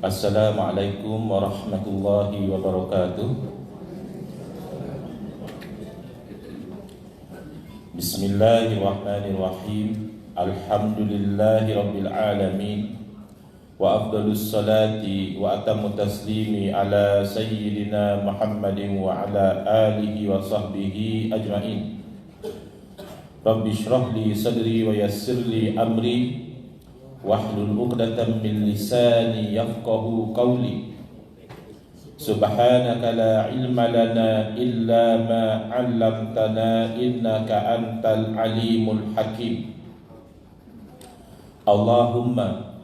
Assalamualaikum warahmatullahi wabarakatuh. Bismillahirrahmanirrahim. Alhamdulillahi rabbil alamin. Wa afdalus salati wa atammu taslimi ala sayyidina Muhammadin wa ala alihi wa sahbihi ajma'in. Rabbi shrah li sadri wa yassir li amri wahlul 'uqdatam min lisani yafqahu qawli. Subhanaka la ilma lana illa ma 'allamtana innaka antal alimul hakim. Allahumma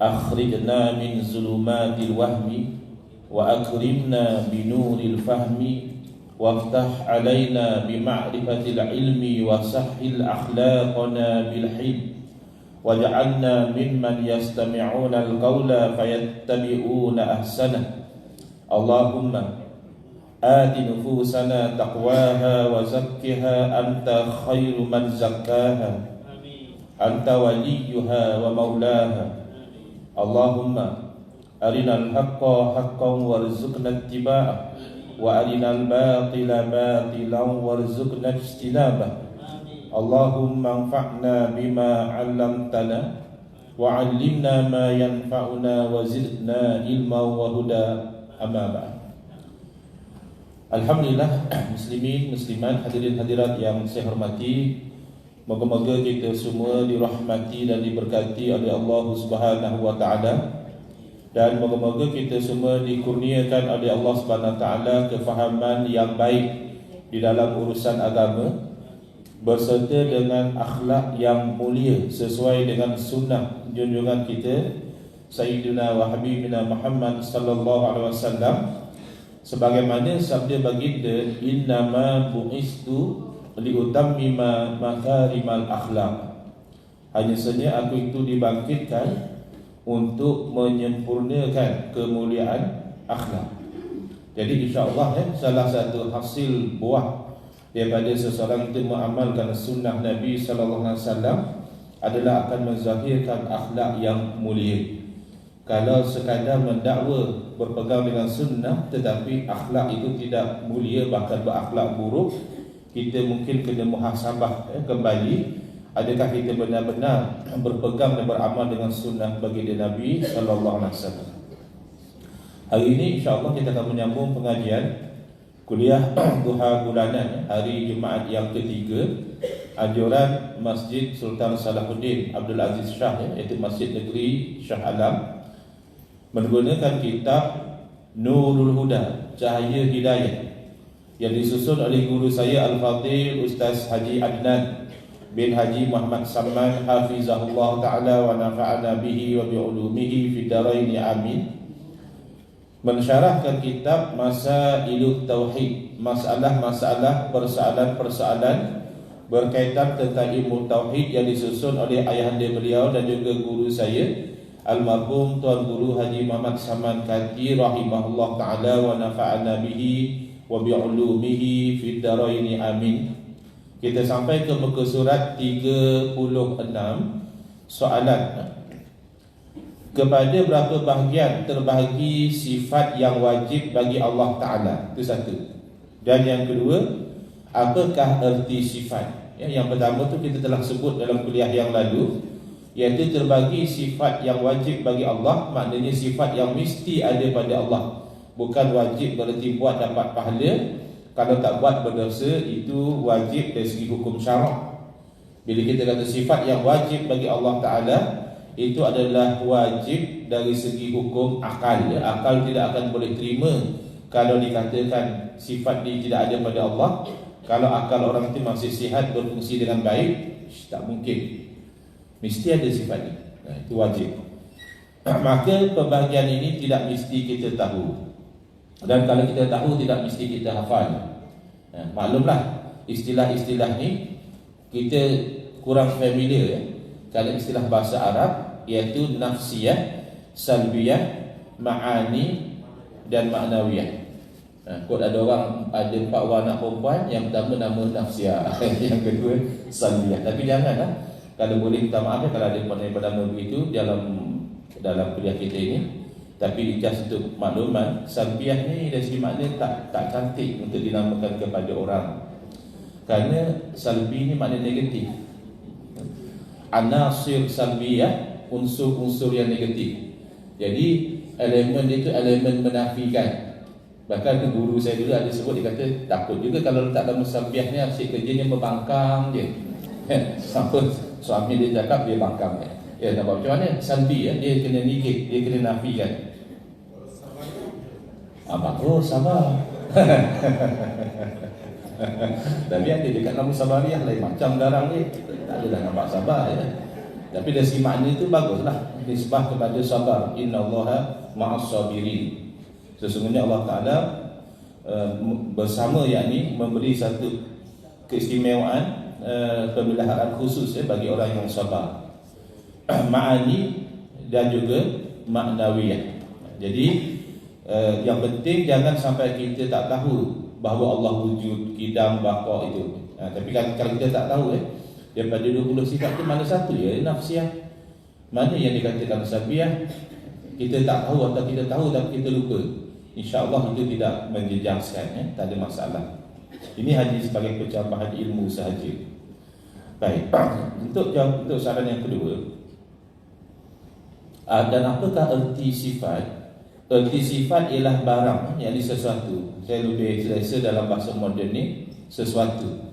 akhrijna min zulumatil wahmi wa akrimna binuril fahmi waftah alaina bima'rifatil ilmi wa sahhil akhlaqana bil hilm waj'alna mimman yastami'una al-qawla fayattabi'una ahsanah. Allahumma ati nufusana taqwaha wa zakkiha anta khairu man zakkaha anta waliyuha wa maulaha. Allahumma arinal haqqa haqqan warzuqna ittiba'ah wa arinal batila batilan warzuqna ijtinabah. Allahumma anfa'na bima 'allamtana wa 'allimna ma yanfa'una wa zidna ilma wa huda. Amma ba'd. Alhamdulillah, muslimin, muslimat, hadirin hadirat yang saya hormati, moga-moga kita semua dirahmati dan diberkati oleh Allah Subhanahu wa taala, dan moga-moga kita semua dikurniakan oleh Allah Subhanahu wa taala kefahaman yang baik di dalam urusan agama, berserta dengan akhlak yang mulia sesuai dengan sunnah junjungan kita Sayyidina wa Habibina Muhammad sallallahu alaihi wasallam, sebagaimana sabda baginda, innama bu'istu liutammima makarimal akhlak. Hanya saja aku itu dibangkitkan untuk menyempurnakan kemuliaan akhlak. Jadi insya-Allah salah satu hasil buah daripada seseorang itu mengamalkan sunnah Nabi sallallahu alaihi wasallam adalah akan menzahirkan akhlak yang mulia. Kalau sekadar mendakwa berpegang dengan sunnah tetapi akhlak itu tidak mulia, bahkan berakhlak buruk, kita mungkin kena muhasabah kembali, adakah kita benar-benar berpegang dan beramal dengan sunnah baginda Nabi sallallahu alaihi wasallam. Hari ini insya-Allah kita akan menyambung pengajian kuliah duha bulanan hari Jumaat yang ketiga anjuran Masjid Sultan Salahuddin Abdul Aziz Shah, iaitu Masjid Negeri Shah Alam, menggunakan kitab Nurul Huda, Cahaya Hidayah, yang disusun oleh guru saya Al-Fadhil Ustaz Haji Adnan bin Haji Muhammad Saman hafizahullah ta'ala wa nafa'ana bihi wa bi'ulumihi fid dharain amin. Mensyarahkan kitab Masailut Tauhid, masalah-masalah, persoalan-persoalan berkaitan tentang ilmu tauhid, yang disusun oleh ayahanda beliau dan juga guru saya almarhum Tuan Guru Haji Muhammad Saman Kati rahimahullah ta'ala wa nafa'ana bihi wa bi'ulumihi fid dharain amin. Kita sampai ke muka surat 36, soalan, kepada berapa bahagian terbahagi sifat yang wajib bagi Allah Ta'ala? Itu satu. Dan yang kedua, apakah erti sifat? Yang pertama tu kita telah sebut dalam kuliah yang lalu, iaitu terbagi sifat yang wajib bagi Allah, maknanya sifat yang mesti ada pada Allah. Bukan wajib berarti buat dapat pahala, kalau tak buat berdosa. Itu wajib dari segi hukum syarak. Bila kita kata sifat yang wajib bagi Allah Ta'ala, itu adalah wajib dari segi hukum akal. Akal tidak akan boleh terima kalau dikatakan sifat ini tidak ada pada Allah. Kalau akal orang itu masih sihat, berfungsi dengan baik, tak mungkin. Mesti ada sifat ini. Itu wajib. Maka pembahagian ini tidak mesti kita tahu, dan kalau kita tahu tidak mesti kita hafal. Maklumlah istilah-istilah ni kita kurang familiar. Kalau istilah bahasa Arab, iaitu nafsiyah, salbiyah, ma'ani dan ma'nawiyah. Kot ada orang, ada 4 orang anak perempuan, yang pertama nama nafsiyah, yang kedua salbiyah. Tapi janganlah, kalau boleh minta maaf kalau ada yang bernama begitu dalam kuliah kita ini. Tapi ijaz untuk makluman, salbiyah ni dari segi makna tak cantik untuk dinamakan kepada orang. Kerana salbi ni makna negatif. Anasir salbiyah, unsur-unsur yang negatif. Jadi elemen dia tu elemen menafikan. Bahkan guru saya dulu ada sebut, dia kata takut juga kalau letak dalam salbiyah ni asyik kerjanya membangkang je. Sampai suami dia cakap dia bangkang je. Ya, nak buat macam mana? Salbi ya, dia kena negate, dia kena nafikan. Bagus, sabar. Tapi ada dekat nama sabariah lain macam garang ni, tak adalah nampak sabar ya. Tapi dari segi makna itu baguslah, nisbah kepada sabar. Innallaha ma'as sabirin. Sesungguhnya Allah Ta'ala bersama, yakni memberi satu keistimewaan, pemeliharaan khusus ya, bagi orang yang sabar. Ma'ani dan juga maknawiyah. Jadi yang penting jangan sampai kita tak tahu bahawa Allah wujud, qidam, baqa itu. Tapi kalau kita tak tahu daripada 20 sifat itu mana satu ya nafsiyah, mana yang dikatakan sabiyah, kita tak tahu atau kita tahu tapi kita lupa, insya-Allah itu tidak menjejaskan tak ada masalah. Ini hanya sebagai pencambahan ilmu sahaja. Baik. Untuk soalan yang kedua, dan apakah erti sifat? Erti sifat ialah barang, yakni sesuatu. Saya lebih selesa dalam bahasa moden ni, sesuatu.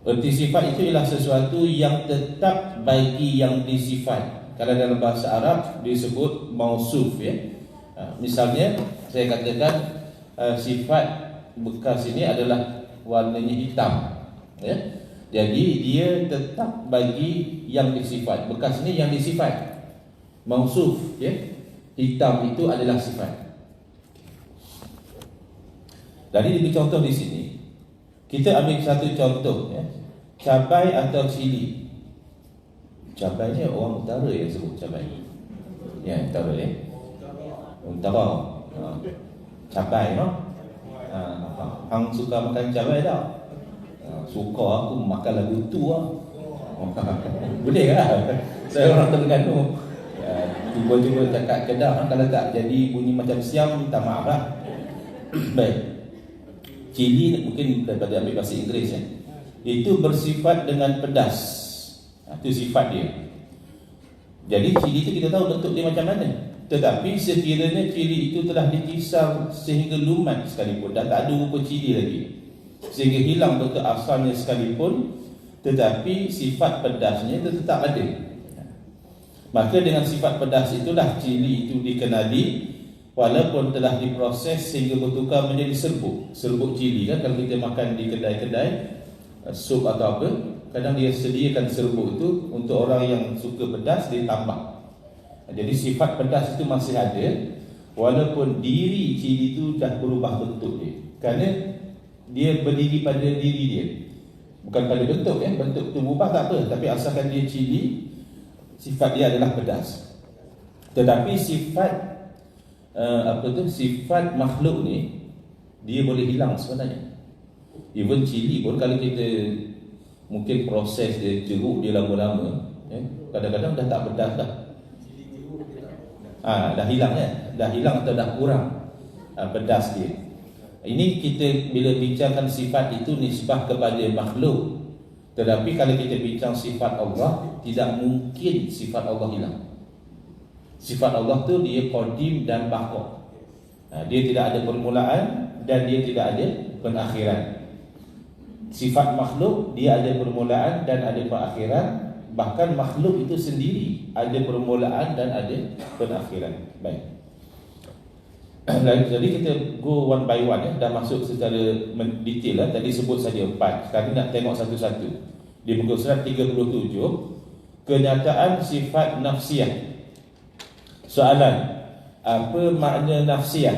Erti sifat itu ialah sesuatu yang tetap bagi yang disifat. Kalau dalam bahasa Arab disebut mausuf ya. Misalnya saya katakan sifat bekas ini adalah warnanya hitam ya. Jadi dia tetap bagi yang disifat. Bekas ini yang disifat. Mausuf ya. Hitam itu adalah sifat. Jadi diberi contoh di sini. Kita ambil satu contoh ya. Cabai atau cili. Cabai ni orang utara yang sebut cabai. Ya, utara ya. Utara. Cabai no. Hang suka makan cabai tak? Suka, aku makan lagu tu lah. Boleh lah. Saya orang Terengganu. Cuba-cuba cakap Kedah, kalau tak jadi bunyi macam siam, minta maaf lah. Baik. Cili mungkin daripada ambil bahasa Inggeris ya. Itu bersifat dengan pedas. Itu sifat dia. Jadi cili itu kita tahu bentuk dia macam mana. Tetapi sekiranya cili itu telah dikisar sehingga lumat sekalipun, dah tak ada rupa cili lagi, sehingga hilang bentuk asalnya sekalipun, tetapi sifat pedasnya itu tetap ada, maka dengan sifat pedas itulah cili itu dikenali, walaupun telah diproses sehingga bertukar menjadi serbuk. Serbuk cili kan, kalau kita makan di kedai-kedai sup atau apa, kadang dia sediakan serbuk itu untuk orang yang suka pedas, dia tambah. Jadi sifat pedas itu masih ada, walaupun diri cili itu dah berubah bentuk dia, kerana dia berdiri pada diri dia, bukan pada bentuk ya. Bentuk itu berubah tak apa, tapi asalkan dia cili, sifat dia adalah pedas. Tetapi sifat sifat makhluk ni dia boleh hilang sebenarnya. Even cili pun kalau kita mungkin proses dia, jeruk dia lama-lama kadang-kadang dah tak pedas dah. Dah hilang ya. Dah hilang atau dah kurang pedas dia. Ini kita bila bincangkan sifat itu nisbah kepada makhluk. Tetapi kalau kita bincang sifat Allah, tidak mungkin sifat Allah hilang. Sifat Allah tu dia qadim dan baqa. Dia tidak ada permulaan dan dia tidak ada perakhiran. Sifat makhluk dia ada permulaan dan ada perakhiran. Bahkan makhluk itu sendiri ada permulaan dan ada perakhiran. Baik. Jadi kita go one by one ya. Dah masuk secara detail lah. Tadi sebut saja 4. Sekarang nak tengok satu-satu. Di muka surat 37, kenyataan sifat nafsiyah. Soalan, apa makna nafsiyah?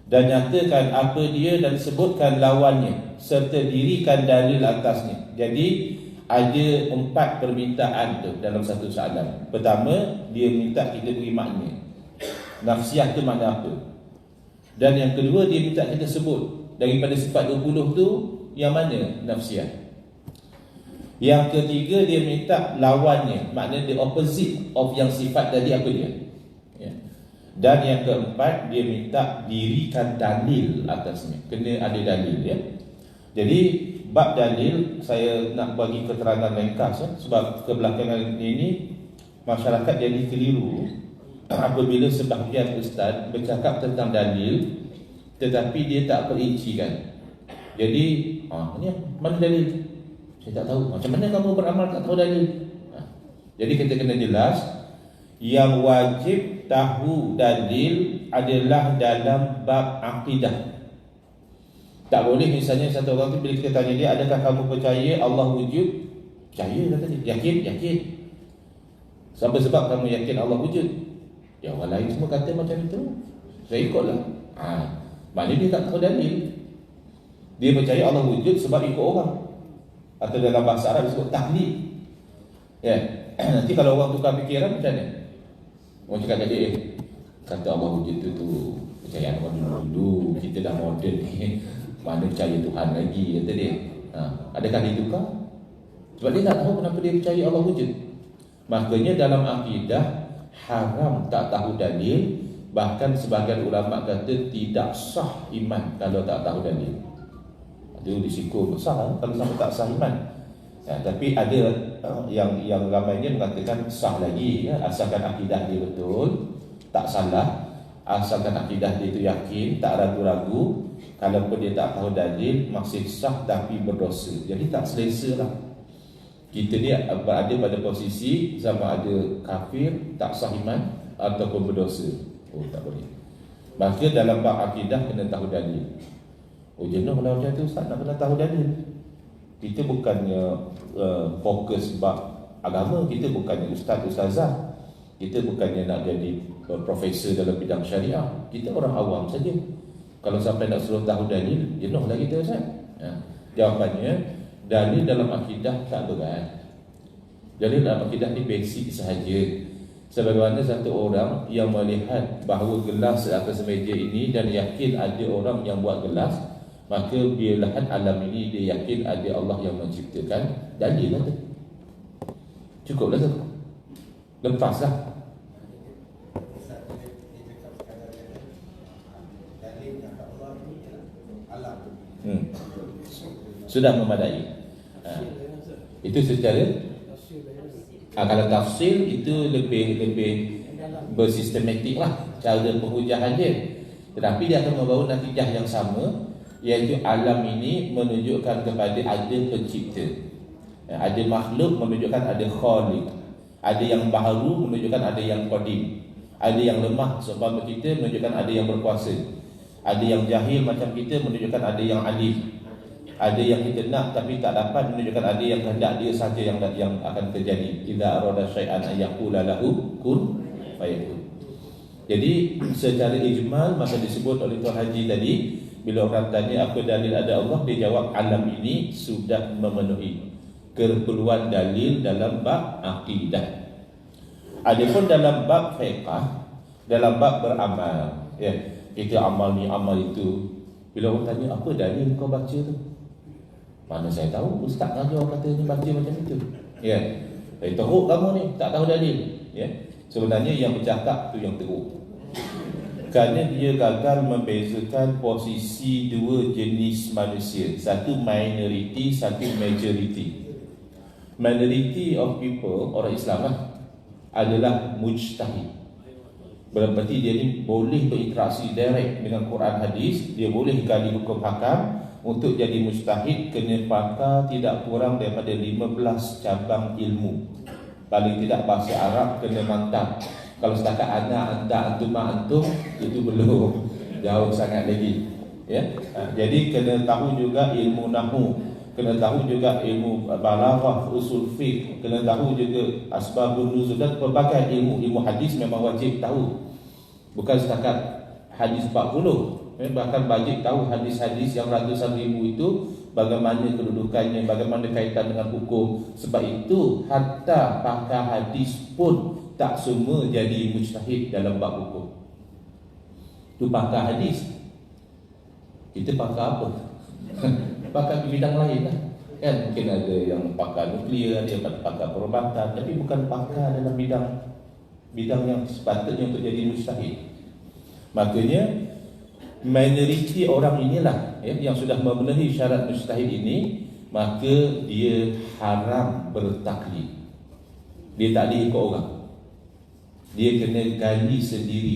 Dan nyatakan apa dia dan sebutkan lawannya, serta dirikan dalil atasnya. Jadi ada 4 permintaan tu dalam satu soalan. Pertama, dia minta kita beri makna. Nafsiyah tu makna apa? Dan yang kedua, dia minta kita sebut daripada sifat 20 tu yang mana nafsiyah. Yang ketiga, dia minta lawannya, makna the opposite of yang sifat tadi apa dia. Ya. Dan yang keempat, dia minta dirikan dalil atasnya. Kena ada dalil, ya. Jadi bab dalil saya nak bagi keterangan ringkas, ya. Sebab kebelakangan ini masyarakat jadi keliru apabila sebahagian ustaz bercakap tentang dalil tetapi dia tak perincikan. Jadi, ni mana dalil? Saya tak tahu. Macam mana kamu beramal tak tahu dalil? Jadi kita kena jelas, yang wajib tahu dalil adalah dalam bab akidah. Tak boleh misalnya satu orang tu bila kita tanya dia, adakah kamu percaya Allah wujud? Percaya, kata dia. Yakin. Sampai sebab kamu yakin Allah wujud? Ya, orang lain semua kata macam itu, saya ikutlah. Maknanya dia tak tahu dalil. Dia percaya Allah wujud sebab ikut orang, atau dalam bahasa Arab disebut taklid. Ya. Nanti kalau orang tukar fikiran macam mana? Orang cakap tadi, kata Allah wujud tu percayaan orang dulu, kita dah moden ni, mana percaya Tuhan lagi, kata dia. Adakah dia tukar? Sebab dia tak tahu kenapa dia percaya Allah wujud. Makanya dalam akidah haram tak tahu dalil. Bahkan sebahagian ulama kata tidak sah iman kalau tak tahu dalil. Itu risiko besar kalau sampai tak sah iman. Tapi ada yang ramainya mengatakan sah lagi, ya, asalkan akidah dia betul, tak salah, asalkan akidah dia itu yakin, tak ragu-ragu. Kalaupun dia tak tahu dalil, masih sah tapi berdosa. Jadi tak selesa lah. Kita ni berada pada posisi sama ada kafir, tak sah iman, ataupun berdosa. Tak boleh. Maka dalam bab akidah kena tahu dalil. Jenuh kalau macam tu, Ustaz nak kena tahu dalil. Kita bukannya fokus bab agama, kita bukannya ustazah, kita bukannya nak jadi profesor dalam bidang syariah. Kita orang awam saja. Kalau sampai nak suruh tahu dalil, jenuhlah kita, Ustaz. Jawapannya, dalil dalam akidah tak berat. Dalil dalam akidah ni basic sahaja. Sebagaimana satu orang yang melihat bahawa gelas di atas meja ini dan yakin ada orang yang buat gelas, maka dia lihat alam ini, dia yakin ada Allah yang menciptakan. Dalil lah tu. Cukuplah tu. Lepaslah. Sudah memadai. Itu secara kalau tafsir itu lebih bersistematik lah cara penghujah dia. Tetapi dia akan membawa natijah yang sama, iaitu alam ini menunjukkan kepada ada pencipta, ada makhluk menunjukkan ada khaliq, ada yang baharu menunjukkan ada yang qadim, ada yang lemah seumpama kita menunjukkan ada yang berkuasa, ada yang jahil macam kita menunjukkan ada yang alim, ada yang kita nak tapi tak dapat menunjukkan ada yang kehendak dia saja yang akan terjadi. Idza arada syai'an ayaqula lahu kun fayakun. Jadi secara ijmal maka disebut oleh Tuan Haji tadi, bila orang tanya apa dalil ada Allah, dia jawab alam ini sudah memenuhi keperluan dalil dalam bab akidah. Adapun dalam bab fiqh, dalam bab beramal, ya, kita amal ni amal itu, bila orang tanya apa dalil kau baca tu, mana saya tahu, ustaz ngajar katanya baca macam itu. Ya. Teruk kamu ni, tak tahu dalil. Ya. Sebenarnya yang bercakap tu yang teruk. Kerana dia gagal membezakan posisi dua jenis manusia. Satu minority, satu majority. Minority of people, orang Islam lah, adalah mujtahid. Berarti dia ni boleh berinteraksi direct dengan Quran hadis, dia boleh gali hukum hakam. Untuk jadi mujtahid kena pakar tidak kurang daripada 15 cabang ilmu. Paling tidak bahasa Arab kena mantap. Kalau setakat anda, antum, itu belum, jauh sangat lagi. Ya. Jadi kena tahu juga ilmu nahwu, kena tahu juga ilmu balaghah, usul fiqh, kena tahu juga asbabun nuzul dan pelbagai ilmu hadis memang wajib tahu. Bukan setakat hadis 40. Bahkan wajib tahu hadis-hadis yang ratusan ribu itu, bagaimana kedudukannya, bagaimana kaitan dengan hukum. Sebab itu hatta pakar hadis pun tak semua jadi mujtahid dalam bab hukum. Itu pakar hadis. Kita pakar apa? Pakar di bidang lain lah. Kan mungkin ada yang pakar nuklear, ada yang pakar perubatan, tapi bukan pakar dalam bidang yang sepatutnya untuk jadi mujtahid. Makanya minoriti orang inilah yang sudah memenuhi syarat mujtahid ini, maka dia haram bertaklid. Dia tak boleh ikut orang. Dia kena gali sendiri,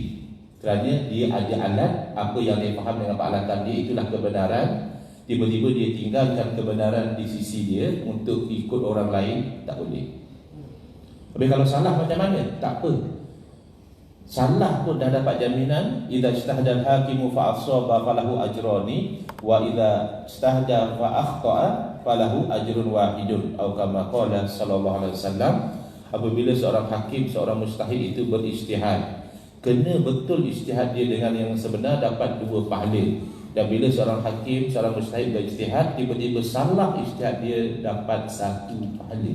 kerana dia ada alat, apa yang dia faham dengan peralatan dia itulah kebenaran. Tiba-tiba dia tinggalkan kebenaran di sisi dia untuk ikut orang lain, tak boleh. Tapi kalau salah macam mana? Tak apa. Salah pun dah dapat jaminan. Idza ijtahada al-hakimu fa asaba falahu ajrani wa idza ijtahada fa akhta'a falahu ajrun wahidun, atau kama qala sallallahu alaihi wasallam. Apabila seorang hakim, seorang mujtahid itu berijtihad, kena betul ijtihad dia dengan yang sebenar, dapat 2 pahala. Dan bila seorang hakim, seorang mujtahid berijtihad, tiba-tiba salah ijtihad dia, dapat 1 pahala.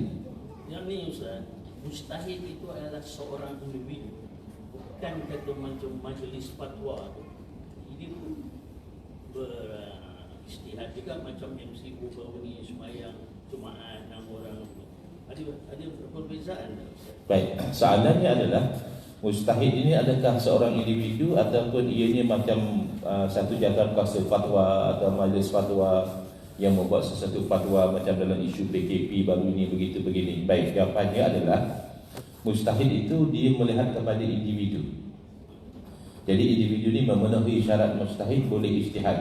Yang ni Ustaz, mujtahid itu adalah seorang individu, bukan kata macam majlis fatwa tu. Ini pun berijtihad juga, macam MCU baru ni sembahyang Jumaat 6 orang. Ada perbezaan tak Ustaz? Baik, soalannya adalah mujtahid ini adakah seorang individu ataupun ianya macam satu jawatan kuasa fatwa atau majlis fatwa yang membuat sesuatu fatwa macam dalam isu PKP baru ini begitu begini. Baik, jawapannya adalah mujtahid itu dia melihat kepada individu. Jadi individu ini memenuhi syarat mujtahid, boleh ijtihad.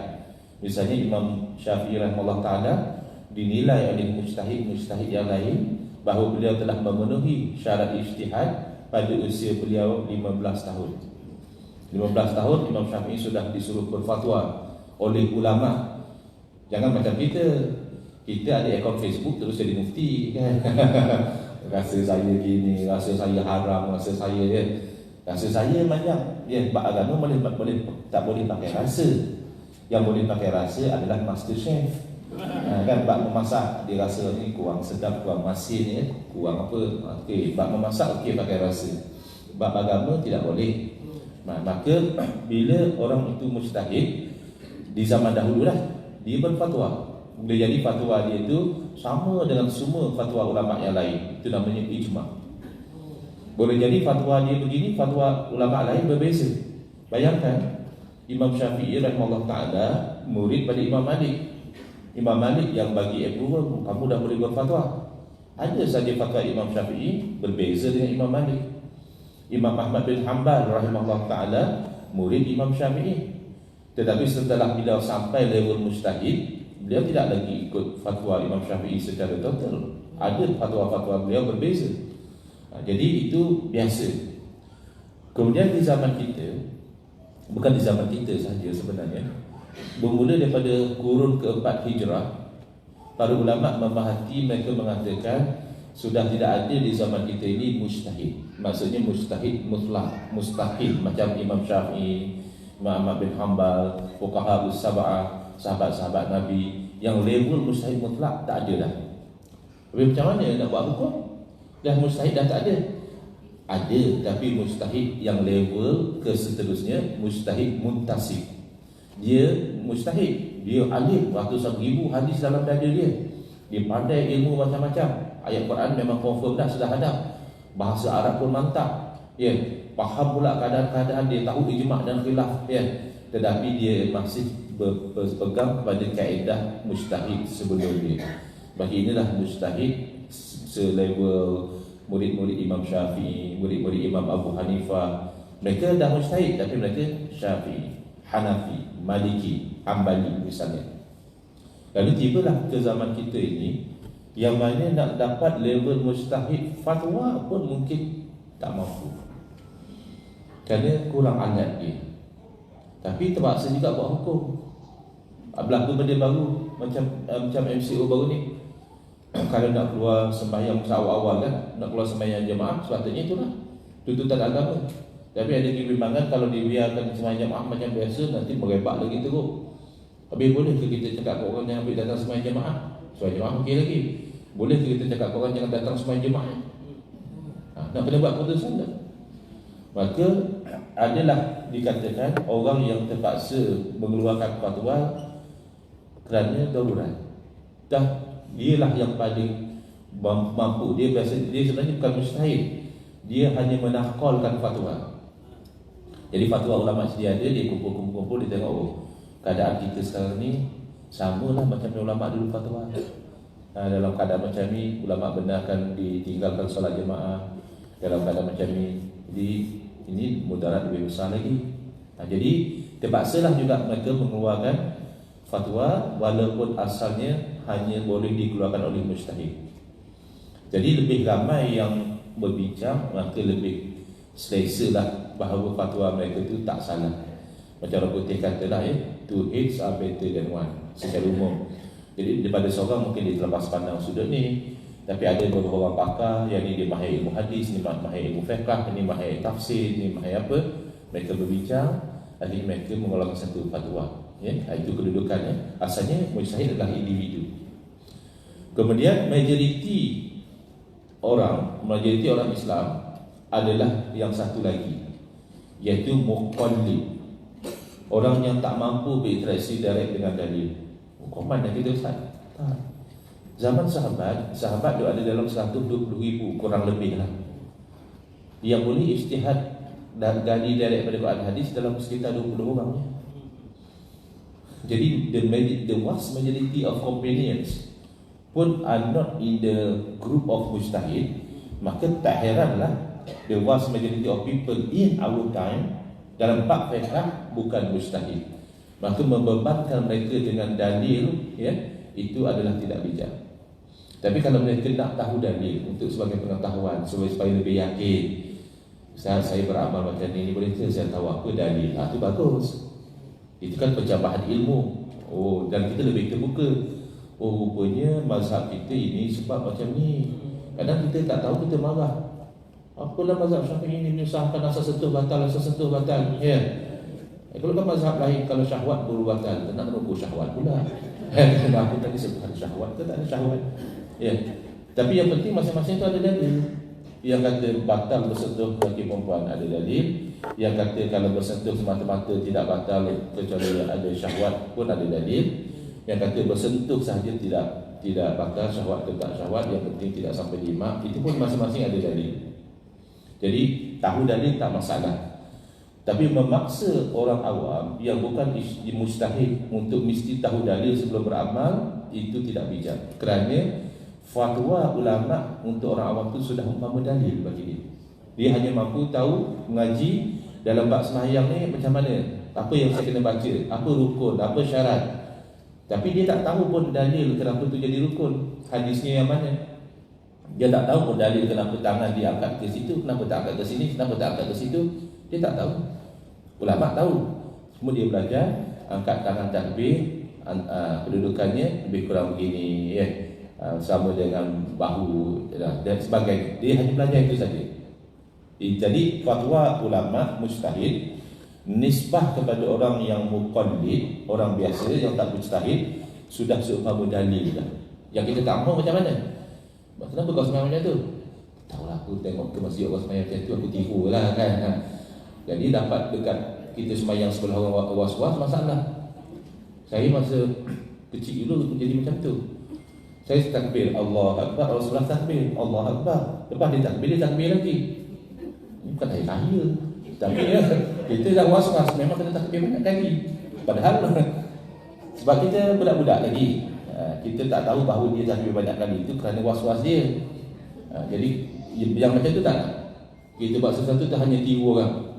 Misalnya Imam Syafi'i rahimahullah ta'ala dinilai oleh mujtahid yang lain bahawa beliau telah memenuhi syarat ijtihad pada usia beliau 15 tahun. 15 tahun Imam Syafi'i sudah disuruh berfatwa oleh ulama. Jangan macam kita ada akaun Facebook terus jadi mufti kan. Rasa saya gini, rasa saya haram, rasa saya banyak. Bab agama boleh tak boleh pakai rasa. Yang boleh pakai rasa adalah master chef. Kan bab memasak dia rasa ni kurang sedap, kurang masin, kurang apa. Okey, bab memasak okey pakai rasa. Bab agama tidak boleh. Maka bila orang itu mujtahid di zaman dahulu lah, dia berfatwa. Bila jadi fatwa dia itu sama dengan semua fatwa ulama yang lain, itu namanya ijma'. Boleh jadi fatwa dia begini, fatwa ulama lain berbeza. Bayangkan Imam Syafi'i rahimahullah ta'ala murid pada Imam Malik. Imam Malik yang bagi approval, kamu dah boleh berfatwa. Ada saja fatwa Imam Syafi'i berbeza dengan Imam Malik. Imam Ahmad bin Hanbal rahimahullah ta'ala murid Imam Syafi'i. Tetapi setelah beliau sampai level mujtahid, beliau tidak lagi ikut fatwa Imam Syafi'i secara total. Ada fatwa-fatwa beliau berbeza. Jadi itu biasa. Kemudian di zaman kita, bukan di zaman kita sahaja sebenarnya, bermula daripada kurun keempat hijrah, para ulama memahati, mereka mengatakan sudah tidak ada di zaman kita ini mujtahid. Maksudnya mujtahid mutlak, mustahil macam Imam Syafi'i, Imam Ahmad bin Hanbal, fuqaha us-sab'ah, sahabat-sahabat Nabi. Yang level mujtahid mutlak tak ada dah. Tapi macam mana nak buat hukum? Dah mujtahid dah tak ada. Ada, tapi mujtahid yang level ke seterusnya mujtahid muntasib. Dia mujtahid, dia alim, ratusan ribu hadis dalam dada dia. Dia pandai ilmu macam-macam. Ayat Quran memang confirm dah, sudah ada. Bahasa Arab pun mantap. Faham pula keadaan-keadaan dia, tahu ijma' dan khilaf. Tetapi dia masih berpegang pada kaedah mujtahid sebelum dia. Bagi inilah mujtahid selevel murid-murid Imam Syafi'i, murid-murid Imam Abu Hanifah. Mereka dah mujtahid, tapi mereka Syafi'i, Hanafi, Maliki, Hanbali misalnya. Lalu tibalah ke zaman kita ini, yang mana nak dapat level mujtahid fatwa pun mungkin tak mampu, kerana kurang alat dia. Tapi terpaksa juga buat hukum. Berlaku benda baru macam MCO baru ni. Kalau nak keluar sembahyang awal-awal kan, nak keluar sembahyang jemaah, sepatutnya itulah tuntutan agama. Tapi ada kebimbangan kalau dibiarkan sembahyang jemaah macam biasa, nanti merebak lagi teruk. Habis boleh ke kita cakap ke orang jangan ambil datang sembahyang jemaah? Sembahyang jemaah okey lagi. Boleh ke kita cakap ke orang jangan datang sembahyang jemaah? Nak kena buat putusan tak? Maka adalah dikatakan orang yang terpaksa mengeluarkan fatwa kerana darurat. Dialah yang paling mampu. Dia sebenarnya bukan mujtahid. Dia hanya menahkolkan fatwa. Jadi fatwa ulama sedia ada, dia kumpul-kumpul, dia tengok, oh, keadaan kita sekarang ni sama lah macam ulama dulu fatwa. Dalam keadaan macam ni, ulama benarkan ditinggalkan solat jemaah. Dalam keadaan macam ni, jadi ini mudarat lebih besar lagi. Jadi terpaksalah juga mereka mengeluarkan fatwa walaupun asalnya hanya boleh dikeluarkan oleh mujtahid. Jadi lebih ramai yang berbincang, maka lebih selesalah bahawa fatwa mereka itu tak salah. Macam orang putih katalah, two heads are better than one secara umum. Jadi daripada seorang mungkin dia terlepas pandang sudut ni, tapi ada beberapa orang pakar yang ni dia mahir ilmu hadis, ni mahir ilmu fiqh, ni mahir tafsir, ni mahir apa. Mereka berbincang, akhirnya mereka mengeluarkan satu fatwa. Itu kedudukannya. Asalnya mujtahid adalah individu. Kemudian majoriti orang Islam adalah yang satu lagi, iaitu muqallid. Orang yang tak mampu berinteraksi direct dengan dalil. Komen dah kita Ustaz? Tak. Zaman sahabat tu ada dalam 120,000 kurang lebih lah, yang boleh ijtihad dan gali direct pada Quran hadis dalam sekitar 20 orang. Jadi the vast majority of companions pun are not in the group of mujtahid. Maka tak heranlah the vast majority of people in our time dalam bab fiqh bukan mujtahid. Maka membebankan mereka dengan dalil, itu adalah tidak bijak. Tapi kalau mereka nak tahu dalil untuk sebagai pengetahuan, supaya lebih yakin, Ustaz, saya beramal macam ni, boleh tak saya tahu apa dalil? Itu bagus. Itu kan pencambahan ilmu. Dan kita lebih terbuka. Rupanya mazhab kita ini sebab macam ni. Kadang kita tak tahu, kita marah. Apalah mazhab Syafi'i ini menyusahkan, asal sentuh batal, asal sentuh batal. Kalau kan mazhab lain, kalau syahwat baru batal, tak nak menunggu syahwat pula. Kenapa tadi sebut ada syahwat ke tak ada syahwat? Tapi yang penting masing-masing itu ada dalil. Yang kata batal bersentuh lelaki perempuan ada dalil. Yang kata kalau bersentuh semata-mata tidak batal kecuali ada syahwat pun ada dalil. Yang kata bersentuh sahaja tidak batal, syahwat ke tak syahwat, yang penting tidak sampai jima, itu pun masing-masing ada dalil. Jadi tahu dalil tak masalah. Tapi memaksa orang awam yang bukan mujtahid untuk mesti tahu dalil sebelum beramal, itu tidak bijak. Kerana fatwa ulama untuk orang awam itu sudah umpama dalil bagi dia. Dia hanya mampu tahu mengaji dalam bab sembahyang ni macam mana, apa yang saya kena baca, apa rukun, apa syarat. Tapi dia tak tahu pun dalil kenapa tu jadi rukun, hadisnya yang mana. Dia tak tahu pun dalil kenapa tangan diangkat ke situ, kenapa tak angkat ke sini, kenapa tak angkat ke situ. Dia tak tahu. Ulama tahu. Cuma dia belajar angkat tangan takbir, kedudukannya lebih kurang begini, sama dengan bahu dan sebagainya. Dia hanya belajar itu saja. Jadi fatwa ulama mujtahid nisbah kepada orang yang muqallid, orang biasa yang tak mujtahid, sudah seumpama dalil dah. Yang kita tak mahu macam mana? Kenapa kau sembahyang macam tu? Tahulah, aku tengok ke masjid orang sembahyang macam tu, aku tiru lah kan. Jadi dapat dekat kita sembahyang sebelah orang was-was, masalah. Saya masa kecil dulu jadi macam tu. Saya takbir Allah Akbar, Rasulullah takbir Allah Akbar, lepas dia takbir lagi. Ini bukan hari raya, tapi kita dah was-was, memang kena takbir banyak kali. Padahal sebab kita budak-budak lagi, kita tak tahu bahawa dia takbir banyak kali itu kerana was-was dia. Jadi yang macam tu tak nak. Kita buat sesuatu tu hanya tiru orang.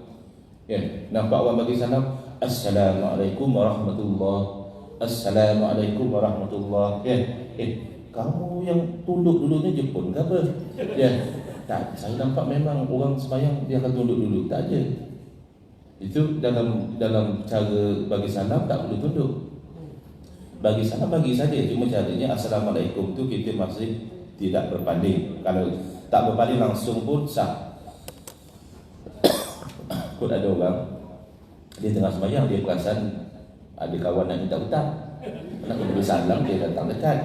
Nampak orang bagi salam, Assalamualaikum warahmatullahi, Assalamualaikum warahmatullahi. Kamu yang tunduk dulu ni Jepun ke apa? Tak, saya nampak memang orang sembahyang dia akan tunduk dulu. Tak ada. Itu dalam cara bagi salam tak perlu tunduk. Bagi salam bagi saja, cuma caranya Assalamualaikum tu kita masih tidak berpaling. Kalau tak berpaling langsung pun sah. Kod ada orang dia tengah sembahyang, dia perasan ada kawan nak minta hutang. Nak kena salam, dia datang dekat.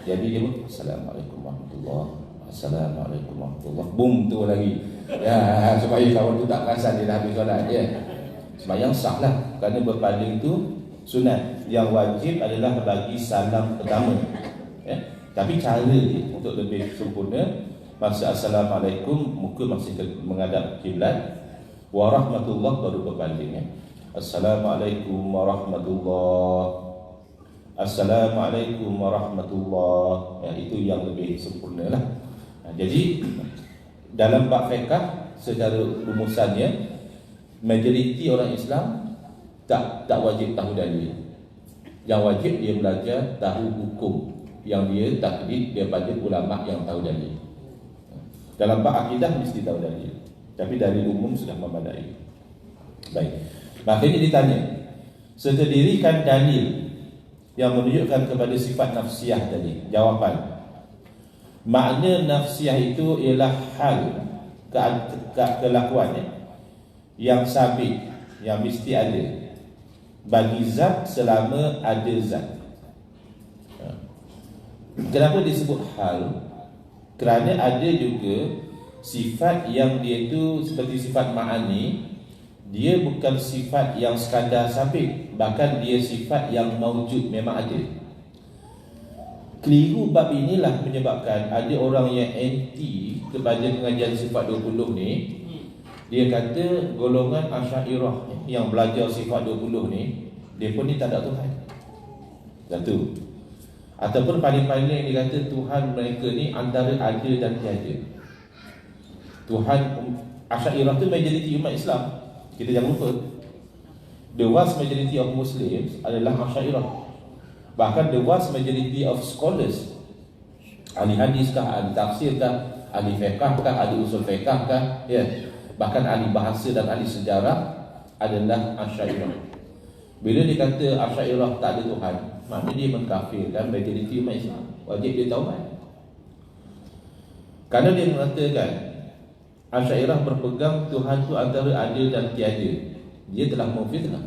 Jadi dia pun Assalamualaikum warahmatullahi, Assalamualaikum warahmatullahi. Boom tu lagi. Supaya kawan tu tak perasan dia dah habis solat. Sembahyang sah lah, kerana berpaling tu sunat. Yang wajib adalah bagi salam pertama. Tapi cara dia untuk lebih sempurna, masa Assalamualaikum muka masih menghadap kiblat. Warahmatullah baru berbanding. Assalamualaikum warahmatullah. Assalamualaikum warahmatullah. Itu yang lebih sempurna lah. Jadi dalam bab fiqh secara rumusannya, majoriti orang Islam tak wajib tahu dalil. Yang wajib dia belajar tahu hukum yang dia taklid daripada ulama yang tahu dalil. Dalam bab akidah mesti tahu dalil, tapi dalil umum sudah memadai. Baik. Makanya ditanya, seterdirikan dalil yang menunjukkan kepada sifat nafsiyah tadi. Jawapan, makna nafsiyah itu ialah hal kelakuannya yang sabit, yang mesti ada bagi zat selama ada zat. Kenapa disebut hal? Kerana ada juga sifat yang dia itu seperti sifat ma'ani. Dia bukan sifat yang sekadar sabit, bahkan dia sifat yang maujud, memang ada. Keliru bab inilah menyebabkan ada orang yang anti kepada pengajian sifat 20 ni. Dia kata golongan Asy'ariyah yang belajar sifat 20 ni, dia pun ni tak ada Tuhan. Satu. Ataupun paling-paling dia kata Tuhan mereka ni antara ada dan tiada. Tuhan Asy'ariyah tu majoriti umat Islam. Kita jangan lupa, the vast majority of Muslims adalah Asy'ariyah. Bahkan the vast majority of scholars, ahli hadis kah, ahli tafsir kah, ahli fiqh kah, ahli usul fiqh kah, ya, bahkan ahli bahasa dan ahli sejarah adalah Asy'ariyah. Bila dia kata Asy'ariyah tak ada Tuhan, maknanya dia mengkafirkan majoriti umat Islam. Wajib dia taubat. Kerana dia mengatakan Asy'ariyah berpegang Tuhan itu antara ada dan tiada, dia telah memfitnah.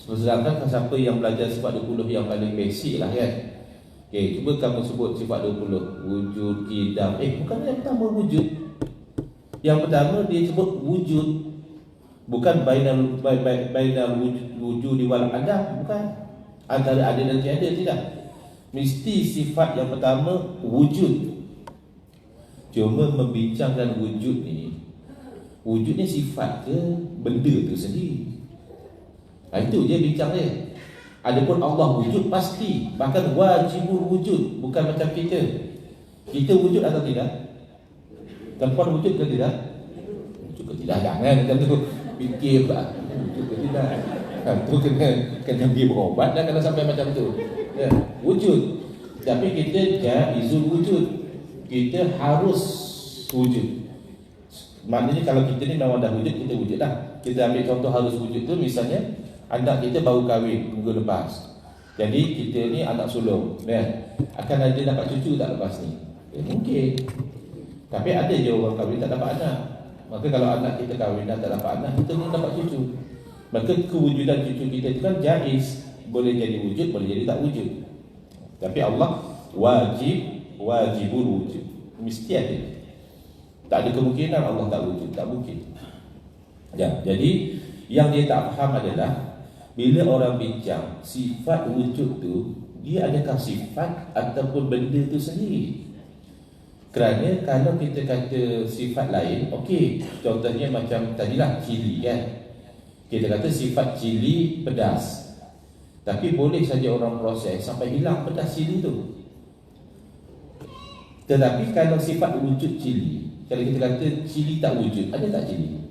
Sedangkan siapa yang belajar sifat 20 yang paling basic lah kan. Okay, cuba kamu sebut sifat 20. Wujud, qidam. Bukan yang pertama wujud. Yang pertama dia sebut wujud, bukan bainal wujud wal adam, bukan antara ada dan tiada, tidak. Mesti sifat yang pertama wujud. Cuma membincangkan wujud ni, wujud ni sifat ke benda tu sendiri. Itu je bincang dia. Adapun Allah wujud pasti, bahkan wajibul wujud, bukan macam kita. Kita wujud atau tidak? Tempat wujud ke tidak? Wujud ke tidak? Jangan macam tu fikir pula. Wujud ke tidak? Tu kena pergi berobat dah kalau sampai macam tu. Ya, wujud. Tapi kita jaizul wujud. Kita harus wujud. Maknanya kalau kita ni memang dah wujud, kita wujud dah. Kita ambil contoh harus wujud tu, misalnya anak kita baru kahwin minggu lepas. Jadi kita ni anak sulung, kan? Akan ada dapat cucu tak lepas ni? Mungkin. Tapi ada je orang kahwin tak dapat anak. Maka kalau anak kita kahwin dan tak dapat anak, kita pun dapat cucu. Maka kewujudan cucu kita itu kan jaiz. Boleh jadi wujud, boleh jadi tak wujud. Tapi Allah wajibul wujud. Mesti ada. Tak ada kemungkinan Allah tak wujud, tak mungkin. Ya, jadi yang dia tak faham adalah bila orang bincang sifat wujud tu, dia adakah sifat ataupun benda tu sendiri? Kerana kalau kita kata sifat lain, okey, contohnya macam tadilah cili kan. Kita kata sifat cili pedas. Tapi boleh saja orang proses sampai hilang pedas cili tu. Tetapi kalau sifat wujud cili, kalau kita kata cili tak wujud, ada tak cili?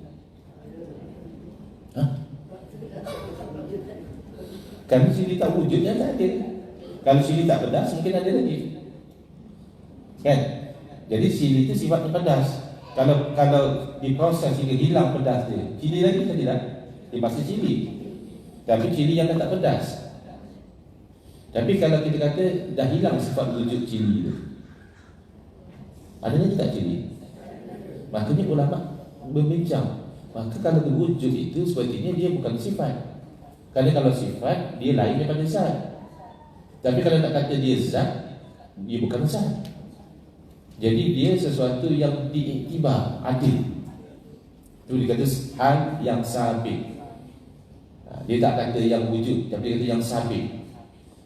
Kalau cili tak wujudnya tak ada. Kalau cili tak pedas mungkin ada lagi, kan? Jadi cili itu sifatnya pedas. Kalau diproses hingga hilang pedas dia, cili lagi ke tidak? Dia masih cili, tapi cili yang tak pedas. Tapi kalau kita kata dah hilang sifat wujud cili itu, adanya tak cili? Makanya ulama berbincang, maka kalau wujud itu sepertinya dia bukan sifat. Kerana kalau sifat, dia lain daripada zat. Tapi kalau nak kata dia zat, dia bukan zat. Jadi dia sesuatu yang diiktibar, adil. Itu dikata hal yang sabit. Dia tak kata yang wujud, tapi dia kata yang sabit.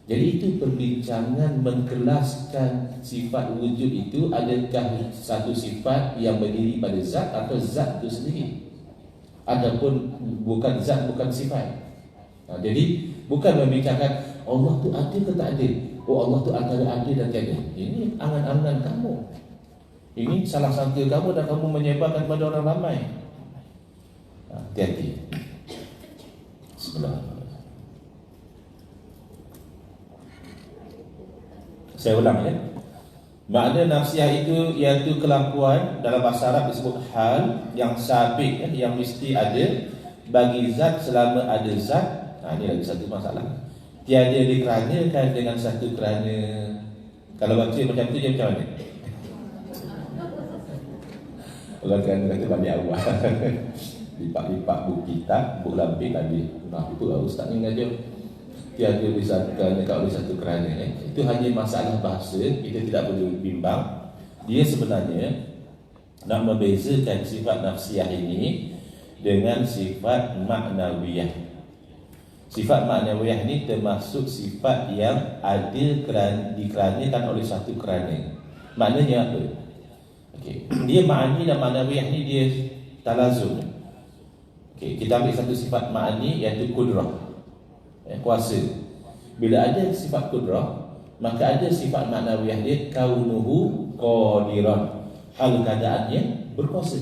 Jadi itu perbincangan mengkelaskan sifat wujud itu, adakah satu sifat yang berdiri pada zat atau zat itu sendiri. ataupun bukan zat, bukan sifat. Jadi bukan membicarakan Allah tu ada ke tak ada. Oh, Allah tu antara ada dan tiada. Ini angan-angan kamu. Ini salah sangka kamu dan kamu menyebarkan kepada orang ramai. Hati-hati. Bismillahirrahmanirrahim. Saya ulang ya. Makna nafsiyah itu iaitu kelakuan dalam bahasa Arab disebut hal yang sabit ya, yang mesti ada bagi zat selama ada zat. Ini lagi satu masalah. Tiada dikeranakan dengan satu kerana. Kalau baca macam tu dia macam mana? Orang kata balik awal. Lipat-lipat buku kitab, buku lampik habis. Apa ustaz ni ngajar? Tiada disatukan dekat oleh satu kerana. Itu hanya masalah bahasa. Kita tidak perlu bimbang. Dia sebenarnya nak membezakan sifat nafsiyah ini dengan sifat maknawiyah. Sifat maknawiyah ini termasuk sifat yang ada dikeranakan oleh satu kerana. Maknanya apa? Okay. Dia ma'ani dan maknawiyah ni dia talazum. Okay. Kita ambil satu sifat ma'ani iaitu kudrah, kuasa. Bila ada sifat kudrah, maka ada sifat maknawiyah dia kaunuhu qadiran, hal keadaannya berkuasa.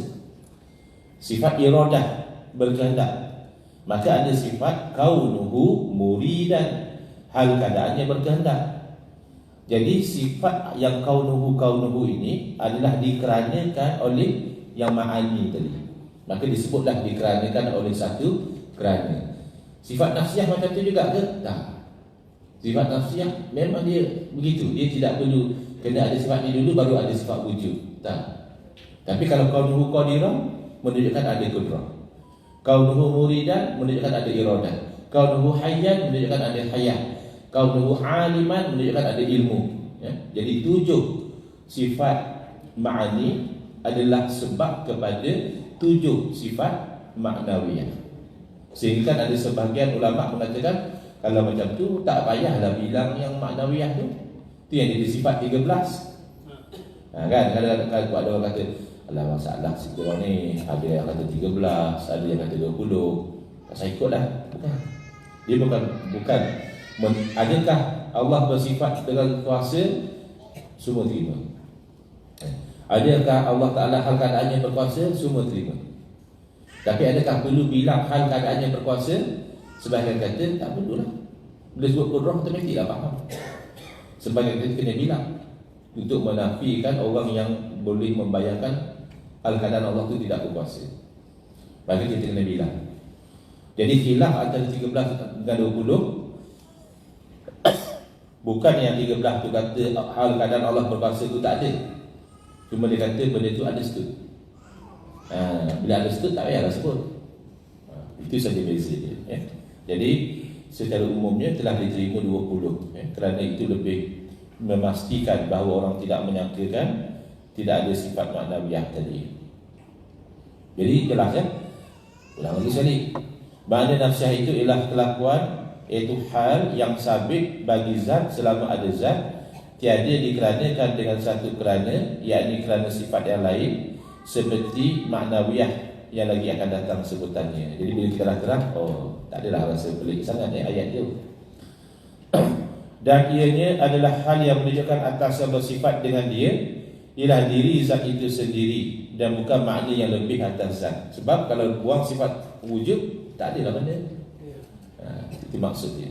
Sifat iradah, berkehendak, maka ada sifat kaunuhu muridan, hal keadaannya berkehendak. Jadi sifat yang kaunuhu ini adalah dikeranakan oleh yang ma'ani tadi. Maka disebutlah dikeranakan oleh satu kerana. Sifat nafsiyah macam tu juga ke? Tak. Sifat nafsiyah memang dia begitu. Dia tidak perlu kena ada sifat ni dulu baru ada sifat wujud. Tak. Tapi kalau kaunuhu qadiran menunjukkan ada kudrah. Kaunuhu muridan menunjukkan ada iradah. Kaunuhu hayyan menunjukkan ada hayat. Kaunuhu aliman menunjukkan ada ilmu. Ya? Jadi 7 sifat ma'ani adalah sebab kepada 7 sifat maknawiyah. Sehingga ada sebahagian ulama mengatakan kalau macam tu tak payahlah bilang yang maknawiyah tu. Tu yang jadi sifat 13. Kan kadang-kadang ada orang kata alah masalah situ orang ni, ada yang kata 13, ada yang kata 20. Saya ikutlah. Bukan. Dia bukan adakah Allah bersifat dengan kuasa? Semua terima. Adakah Allah Ta'ala hal keadaannya berkuasa? Semua terima. Tapi adakah perlu bilang hal keadaannya berkuasa? Sebahagian kata tak perlu lah. Bila sebut kudrah otomatik lah faham. Sebahagian kata kena bilang untuk menafikan orang yang boleh membayangkan hal keadaan Allah itu tidak berkuasa. Bagi kita kena bilang. Jadi khilaf antara 13 dengan 20. Bukan yang 13 tu kata hal keadaan Allah berkuasa itu tak ada. Cuma dia kata benda itu ada situ. Bila ada situ tak payahlah sebut. Itu saja beza dia. Jadi secara umumnya telah diterima 20. Kerana itu lebih memastikan bahawa orang tidak menyangkakan tidak ada sifat maknawiyah tadi. Jadi jelas ya. Ulang lagi sekali. Makna nafsiyah itu ialah kelakuan, iaitu hal yang sabit bagi zat selama ada zat, tiada dikeranakan dengan satu kerana, yakni kerana sifat yang lain, seperti maknawiyah yang lagi akan datang sebutannya. Jadi bila kita dah terang, tak adalah rasa pelik sangat ayat dia. Dan ianya adalah hal yang menunjukkan atas yang bersifat dengan dia, ialah diri zat itu sendiri dan bukan makna yang lebih atas zat. Sebab kalau buang sifat wujud, tak adalah benda. Itu maksudnya.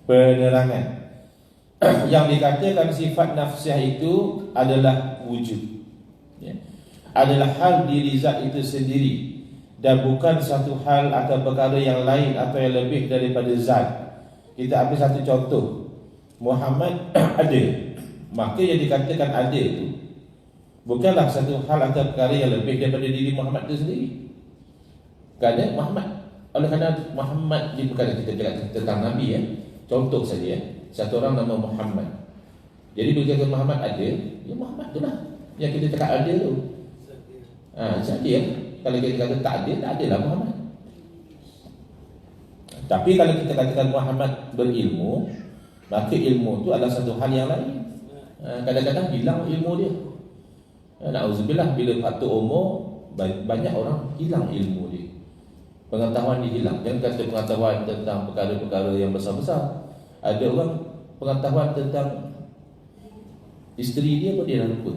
Penerangan. Yang dikatakan sifat nafsiyah itu adalah wujud, adalah hal diri zat itu sendiri dan bukan satu hal atau perkara yang lain atau yang lebih daripada zat. Kita ambil satu contoh. Muhammad ada, maka yang dikatakan ada itu bukanlah satu hal atau perkara yang lebih daripada diri Muhammad itu sendiri. Kerana Muhammad, oleh kerana Muhammad, dia bukan kita cakap tentang Nabi contoh saja satu orang nama Muhammad. Jadi bila kata Muhammad ada, ya Muhammad tu lah yang kita cakap ada tu. Saja. Kalau kita kata tak ada, tak adalah Muhammad. Tapi kalau kita katakan Muhammad berilmu, maka ilmu tu adalah satu hal yang lain. Kadang-kadang hilang ilmu dia. Na'udzubillah, bila faktor umur, banyak orang hilang ilmu dia. Pengetahuan dia hilang. Jangan kata pengetahuan tentang perkara-perkara yang besar-besar. Ada orang pengetahuan tentang isteri dia pun dia dah lupa.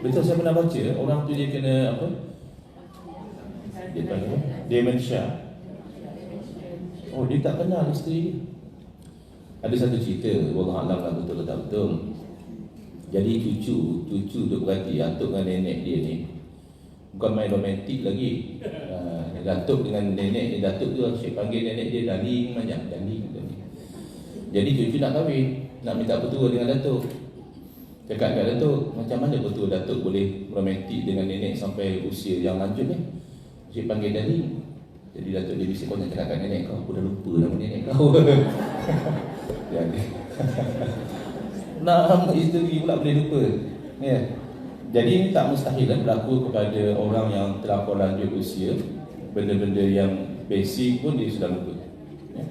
Betul, saya pernah baca orang tu dia kena apa? Dia panggil apa? Dementia. Oh, dia tak kenal isteri dia. Ada satu cerita, wallah alam lah betul atau tak betul. Jadi cucu duk berhati atuk dengan nenek dia ni bukan main romantik lagi. Datuk dengan nenek dia, datuk tu asyik panggil nenek dia darling macam darling. Jadi cucu nak kahwin, nak minta bertua dengan datuk. Cakap kat datuk, macam mana betul datuk boleh romantik dengan nenek sampai usia yang lanjut ni? Asyik panggil darling. Jadi datuk dia bisik, kau nak cakap kat nenek kau, aku dah lupa nama nenek kau. Jadi nak isteri pula boleh lupa. Ya. Jadi ini tak mustahil berlaku kepada orang yang terlampau lanjut usia. Benda-benda yang basic pun dia sudah lupa. Ya.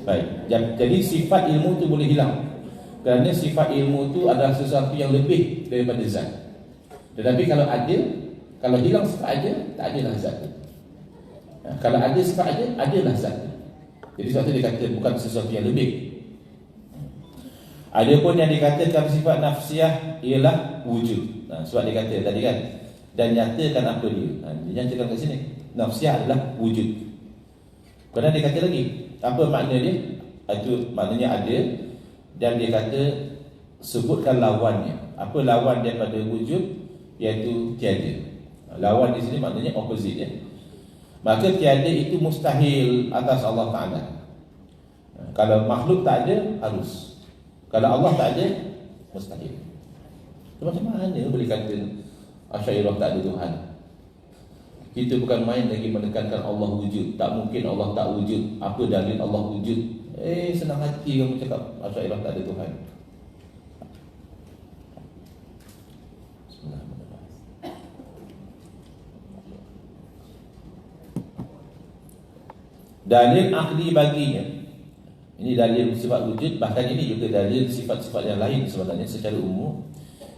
Baik. Jadi sifat ilmu tu boleh hilang. Kerana sifat ilmu tu adalah sesuatu yang lebih daripada zat. Tetapi kalau ada, kalau hilang sifat aja, tak adalah zat. Ya. Kalau ada sifat aja, adalah zat. Jadi sebab tu dia kata bukan sesuatu yang lebih. Adapun yang dikatakan sifat nafsiyah ialah wujud. Sebab dia kata tadi kan, dan nyatakan apa dia. Dia nyatakan kat sini, nafsiyah adalah wujud. Kerana dia kata lagi, apa makna dia? Itu maknanya ada. Dan dia kata sebutkan lawannya. Apa lawan daripada wujud? Iaitu tiada. Lawan di sini maknanya opposite ya. Maka tiada itu mustahil atas Allah Ta'ala. Kalau makhluk tak ada, harus. Kalau Allah tak ada, mustahil. Macam mana boleh kata Asy'ariyah tak ada Tuhan? Kita bukan main lagi menekankan Allah wujud. Tak mungkin Allah tak wujud. Apa dalil Allah wujud? Senang hati kamu cakap Asy'ariyah tak ada Tuhan. Dalil akli baginya. Ini dalil sifat wujud. Bahkan ini juga dalil sifat-sifat yang lain sebenarnya secara umum.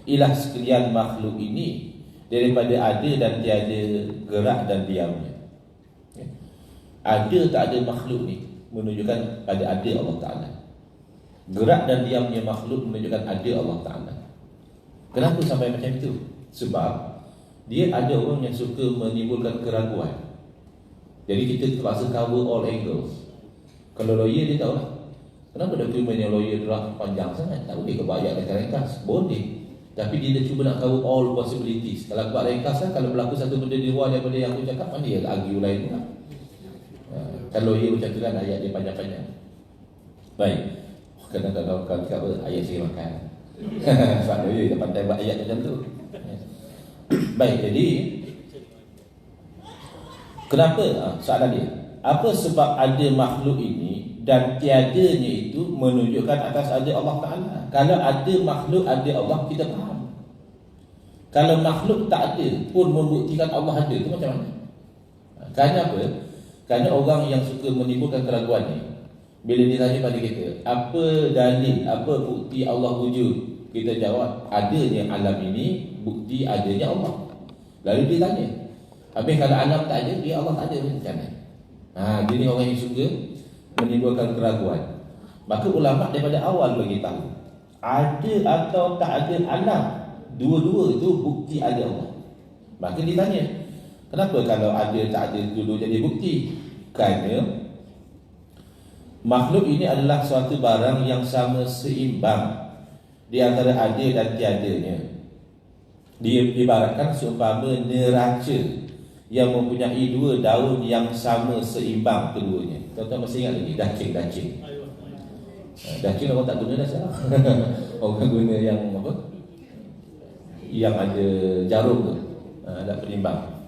Ilah sekalian makhluk ini daripada ada dan tiada, gerak dan diamnya. Ada tak ada makhluk ni menunjukkan pada ada Allah Ta'ala. Gerak dan diamnya makhluk menunjukkan ada Allah Ta'ala. Kenapa sampai macam itu? Sebab dia ada orang yang suka menimbulkan keraguan. Jadi kita terpaksa cover all angles. Kalau lawyer dia tahu lah, kenapa dokumen yang lawyer draft panjang sangat? Tak boleh ke buat ayat ringkas? Boleh. Tapi dia dah cuba nak cover all possibilities. Kalau buat ringkas lah, kalau berlaku satu benda di luar daripada yang aku cakap, mana dia argue lain pula. Kalau lawyer macam tu kan, ayat dia panjang-panjang. Baik. Kadang-kadang kalau cakap apa, ayat saya makan. Sebab lawyer dia pandai buat ayat macam tu. Baik, jadi kenapa? Soalan dia, apa sebab ada makhluk ini dan tiadanya itu menunjukkan atas ada Allah Ta'ala? Kalau ada makhluk, ada Allah, kita faham. Kalau makhluk tak ada pun membuktikan Allah ada, itu macam mana? Kerana apa? Kerana orang yang suka menimbulkan keraguan ni, bila ditanya pada kita, apa dalil, apa bukti Allah wujud? Kita jawab, adanya alam ini, bukti adanya Allah. Lalu dia tanya, habis kalau alam tak ada, dia Allah tak ada, macam mana? Jadi orang yang suka menimbulkan keraguan. Maka ulama daripada awal bagi tahu, ada atau tak ada alam, dua-dua itu bukti ada Allah. Maka ditanya, kenapa kalau ada tak ada dulu jadi bukti? Kerana makhluk ini adalah suatu barang yang sama seimbang di antara ada dan tiadanya. Dia ibaratkan seumpama neraca yang mempunyai dua daun yang sama seimbang keduanya. Tuan-tuan masih ingat lagi dacing. Dacing orang tak guna dah sekarang. Orang guna yang apa? Yang ada jarum tu. Ada penimbang.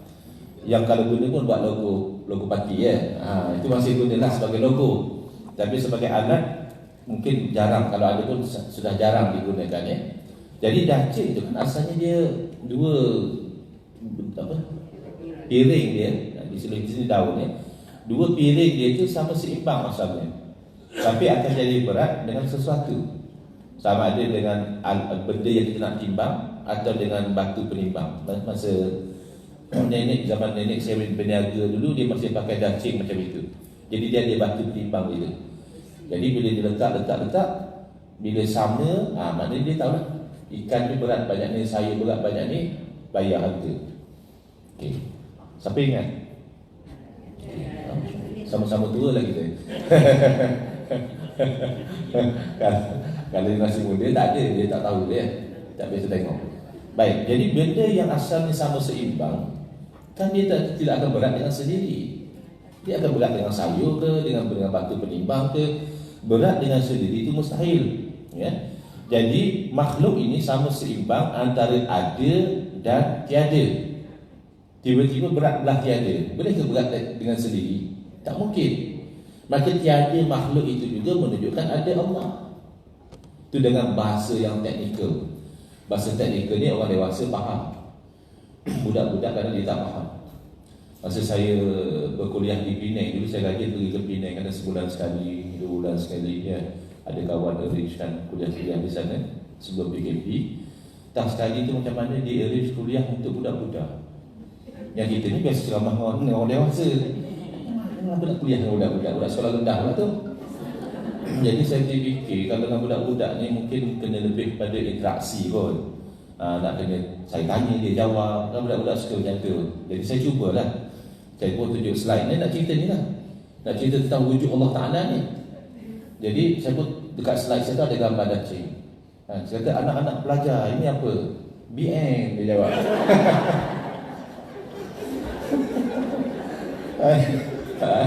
Yang kalau guna pun buat logo parti ya. Itu masih gunalah sebagai logo. Tapi sebagai alat mungkin jarang, kalau ada pun sudah jarang digunakan ya. Jadi dacing tu kan asalnya dia dua apa? Piring dia di sini daun ya. Dua piring dia itu sama seimbang asalnya. Tapi akan jadi berat dengan sesuatu. Sama ada dengan benda yang kita nak timbang atau dengan batu penimbang. Masa nenek, zaman nenek saya berniaga dulu, dia masih pakai dacing macam itu. Jadi dia ada batu timbang gitu. Jadi bila dia letak, bila sama, maknanya dia tahu lah, ikan ni berat banyak ni, sayur berat banyak ni, bayar harga. Okey. Siapa ingat? Sama-sama tua lah kita. Kalau dia masih muda tak ada, dia tak tahu dia. Tak biasa tengok. Baik, jadi benda yang asalnya sama seimbang, kan dia tidak akan berat dengan sendiri. Dia akan berat dengan sayur ke, dengan batu penimbang ke. Berat dengan sendiri itu mustahil, ya. Jadi makhluk ini sama seimbang antara ada dan tiada. Tiba-tiba berat belah tiada. Boleh ke berat dengan sendiri? Tak mungkin. Maka tiada makhluk itu juga menunjukkan ada Allah. Itu dengan bahasa yang teknikal. Bahasa teknikal ni orang dewasa faham. Budak-budak kadang dia tak faham. Masa saya berkuliah di Penang dulu, saya rajin pergi ke Penang kadang sebulan sekali, 2 bulan sekali, ya. Ada kawan arrange kan kuliah-kuliah di sana sebelum PKP. Tak sekali tu macam mana dia arrange kuliah untuk budak-budak. Yang kita ni biasa ceramah dengan orang dewasa. Kenapa nak kuliah dengan budak-budak? Budak sekolah rendah lah tu. Jadi saya fikir kalau dengan budak-budak ni mungkin kena lebih pada interaksi kot. Nak kena saya tanya dia jawab. Kan budak-budak suka macam tu. Jadi saya cubalah. Saya pun tunjuk slide ni, nak cerita ni lah. Nak cerita tentang wujud Allah Ta'ala ni. Jadi saya pun dekat slide saya tu ada gambar dacing. Saya kata anak-anak pelajar, ini apa? BN, dia jawab.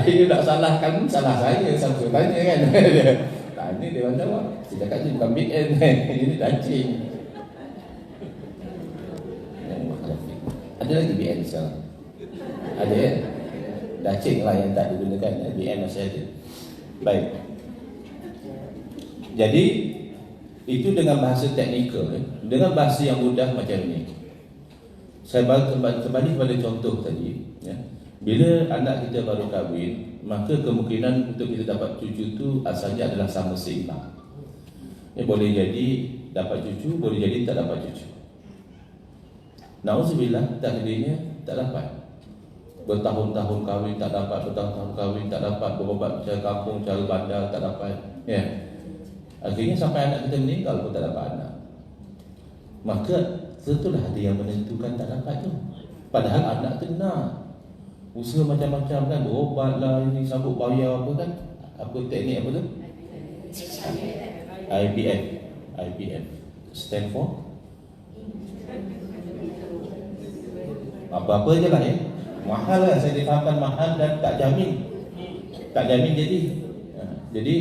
Ini nak salahkan, salah saya. Siapa tanya kan? Tanya dia orang jawab. Saya cakap ni bukan BN, ini dacing. Ada lagi BN sekarang? Ada ya? Dacing lah yang tak digunakan. BN masih ada. Baik. Jadi itu dengan bahasa teknikal, dengan bahasa yang mudah macam ni. Saya kembali kepada contoh tadi, ya. Bila anak kita baru kahwin, maka kemungkinan untuk kita dapat cucu tu asalnya adalah sama seimbang. Boleh jadi dapat cucu, boleh jadi tak dapat cucu. Nauzubillah, takdirnya tak dapat. Bertahun-tahun kahwin tak dapat, bertahun-tahun kahwin tak dapat, berobat cara kampung, cara bandar tak dapat, ya. Akhirnya sampai anak kita meninggal pun tak dapat anak. Maka tentulah ada yang menentukan tak dapat tu. Padahal anak tu nak usaha macam-macam kan, berobat lah, ini sambut bayar apa kan. Apa teknik apa tu? IVF stand for apa-apa je lah ya. Mahal lah, saya difahamkan mahal dan tak jamin jadi. Jadi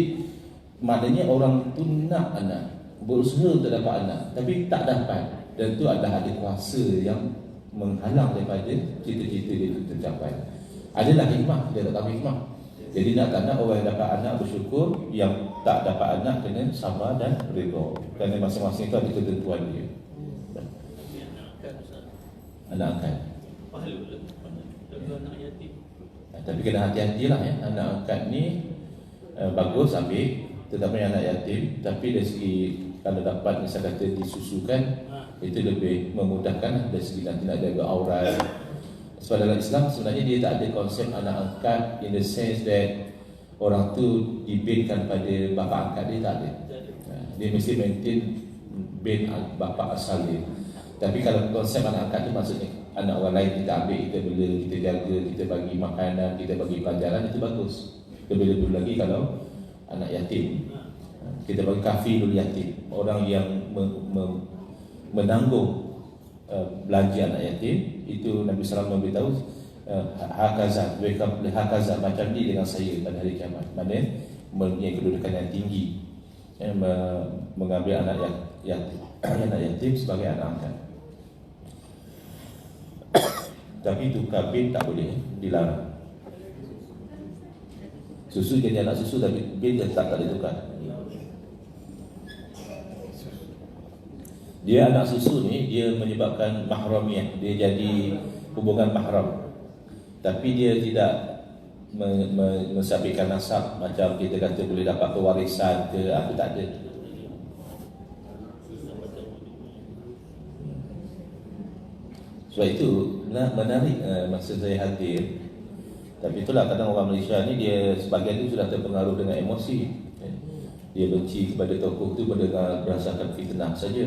maknanya orang tu nak anak, berusaha untuk dapat anak, tapi tak dapat. Dan itu adalah ada kuasa yang menghalang daripada cita-cita dia itu tercapai. Adalah hikmah, dia tak tahu hikmah. Jadi nak tak nak orang yang dapat anak bersyukur, yang tak dapat anak kena sabar dan redha. Kerana masing-masing itu ada ketentuan dia. Anak angkat. Anak yatim. Tapi kena hati-hatilah ya. Anak angkat ni bagus ambil, tetapi anak yatim. Tapi dari segi kalau dapat misalnya kata disusukan, itu lebih memudahkan dari segi nanti nak jaga aurat. Sebab dalam Islam sebenarnya dia tak ada konsep anak angkat in the sense that orang tu dibinkan pada bapa angkat dia, tak ada. Dia mesti maintain bin bapa asal dia. Tapi kalau konsep anak angkat tu maksudnya anak orang lain kita ambil, kita bela, kita jaga, kita bagi makanan, kita bagi pelajaran, itu bagus. Lebih-lebih lagi kalau anak yatim, kita bagi kafilul yatim, orang yang menanggung belanja anak yatim. Itu Nabi SAW memberitahu hakaza, hakaza macam ni dengan saya pada hari kiamat. Maknanya mempunyai kedudukan yang tinggi, mengambil anak yatim sebagai anak angkat. Tapi itu bin tak boleh, dilarang. Susu jadi anak susu, tapi bin tak boleh tukar. Dia anak susu ni, dia menyebabkan mahramiah, dia jadi hubungan mahram. Tapi dia tidak mensampaikan nasab macam kita kata boleh dapat pewarisan ke apa, tak ada. Sebab itu menarik masa saya hadir. Tapi itulah kadang orang Malaysia ni dia sebagian tu sudah terpengaruh dengan emosi. Dia benci kepada tokoh tu berdasarkan fitnah saja.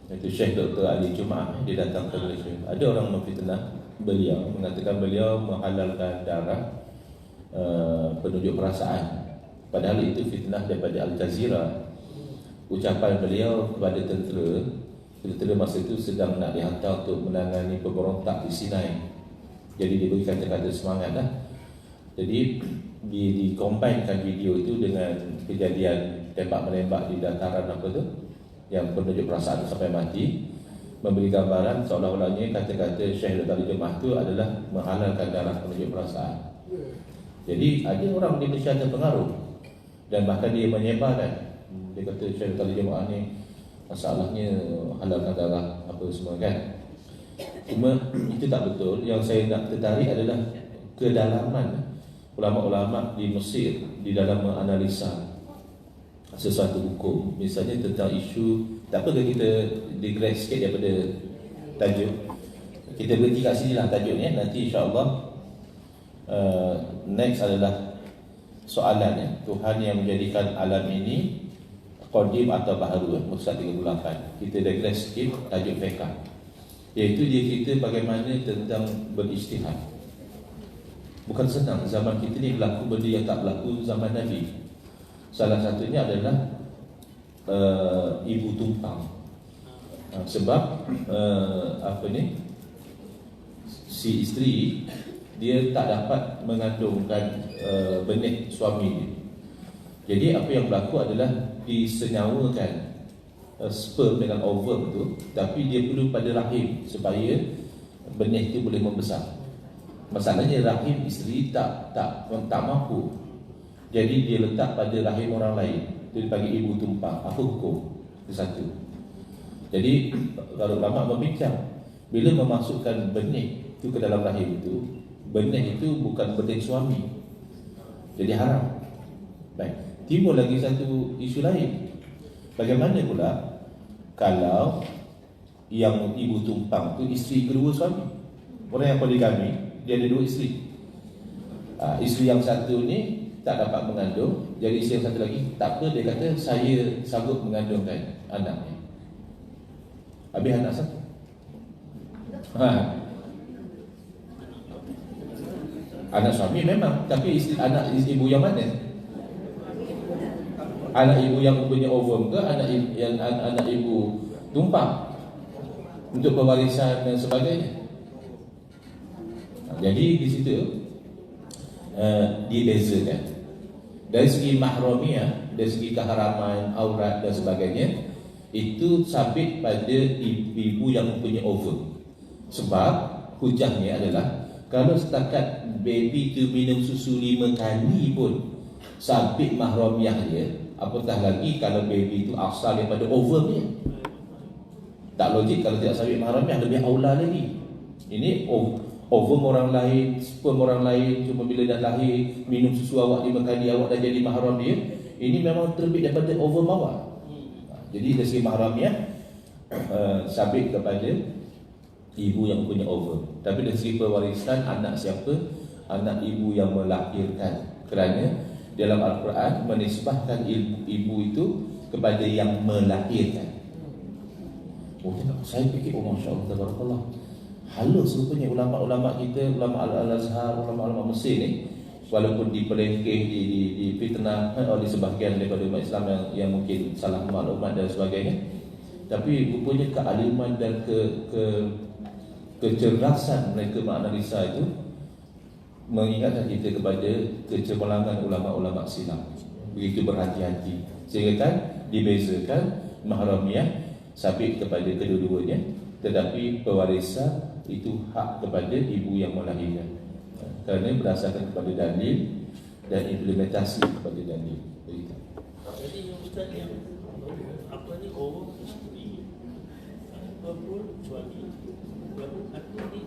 Itu Syekh Dr. Ali Jumaah, dia datang ke Malaysia. Ada orang memfitnah beliau, mengatakan beliau menghalalkan darah penunjuk perasaan. Padahal itu fitnah daripada Al Jazeera. Ucapan beliau kepada tentera masa itu sedang nak dihantar untuk menangani pemberontak di Sinai. Jadi dia beri kata-kata semangat lah. Jadi dikombinkan video itu dengan kejadian tembak-menembak di dataran apa tu, yang penunjuk perasaan sampai mati, memberi gambaran seolah-olahnya kata-kata Syekh Dr. Ali Jumaah itu adalah menghalalkan darah penunjuk perasaan. Jadi ada orang di Malaysia terpengaruh dan bahkan dia menyebarkan. Dia kata Syekh Dr. Ali Jumaah ni masalahnya halalkan darah apa semua kan. Cuma itu tak betul. Yang saya nak tertarik adalah kedalaman ulama-ulama di Mesir di dalam menganalisa sesuatu hukum. Misalnya tentang isu, tak apa kita digress sikit daripada tajuk. Kita berhenti kat sini lah tajuknya. Nanti insyaAllah next adalah soalan Tuhan yang menjadikan alam ini qadim atau baharu, Musa 38. Kita digress sikit tajuk fiqh, iaitu dia cerita bagaimana tentang berijtihad. Bukan senang zaman kita ni berlaku benda yang tak berlaku zaman Nabi. Salah satunya adalah ibu tumpang. Sebab si isteri dia tak dapat mengandungkan benih suami dia. Jadi apa yang berlaku adalah disenyawakan sperm dengan ovum tu, tapi dia perlu pada rahim supaya benih itu boleh membesar. Masalahnya rahim isteri tak mampu. Jadi dia letak pada rahim orang lain. Dia dipanggil ibu tumpang. Apa hukum? Itu satu. Jadi kalau ulama berbincang, bila memasukkan benih itu ke dalam rahim itu, benih itu bukan benih suami, jadi haram. Baik. Timbul lagi satu isu lain. Bagaimana pula kalau yang ibu tumpang itu isteri kedua suami? Orang yang poligami, dia ada dua isteri. Isteri yang satu ni tak dapat mengandung, jadi isteri yang satu lagi tak apa, dia kata saya sanggup mengandungkan anaknya. Habis anak satu. Anak suami memang, tapi anak ibu yang mana? Anak ibu yang punya ovum ke anak ibu tumpang untuk pewarisan dan sebagainya. Jadi di situ dibezakan dari segi mahramiyah, dari segi keharaman aurat dan sebagainya, itu sabit pada ibu yang punya ovum. Sebab hujahnya adalah kalau setakat baby tu minum susu 5 kali pun sabit mahramiyah dia, apatah lagi kalau baby itu asal daripada ovum dia. Tak logik kalau tidak sabit mahramiyah, lebih aula lagi. Ini ovum orang lain, sperm orang lain, cuma bila dah lahir minum susu awak 5 kali, awak dah jadi mahram dia. Ini memang terbit daripada ovum awak. Jadi dari segi mahramiyah sabit kepada ibu yang punya ovum. Tapi dari segi pewarisan, anak siapa? Anak ibu yang melahirkan. Kerana dalam Al-Quran menisbahkan ibu itu kepada yang melahirkan. Saya fikir, Masya Allah, tabarakallah, halus rupanya ulama-ulama kita, ulama Al-Azhar, ulama-ulama Mesir ni, walaupun dipelengkeh, difitnah oleh sebahagian daripada umat Islam yang mungkin salah maklumat dan sebagainya, tapi rupanya kealiman dan kecerdasan mereka menganalisa itu mengingatkan kita kepada kecemerlangan ulama-ulama silam. Begitu berhati-hati, sehingga kan dibezakan mahramiyah sabit kepada kedua-duanya, tetapi pewarisan itu hak kepada ibu yang melahirkan, kerana berdasarkan kepada dalil dan implementasi kepada dalil. Jadi yang Ustaz yang apa ni, orang isteri berpul suami, aku ni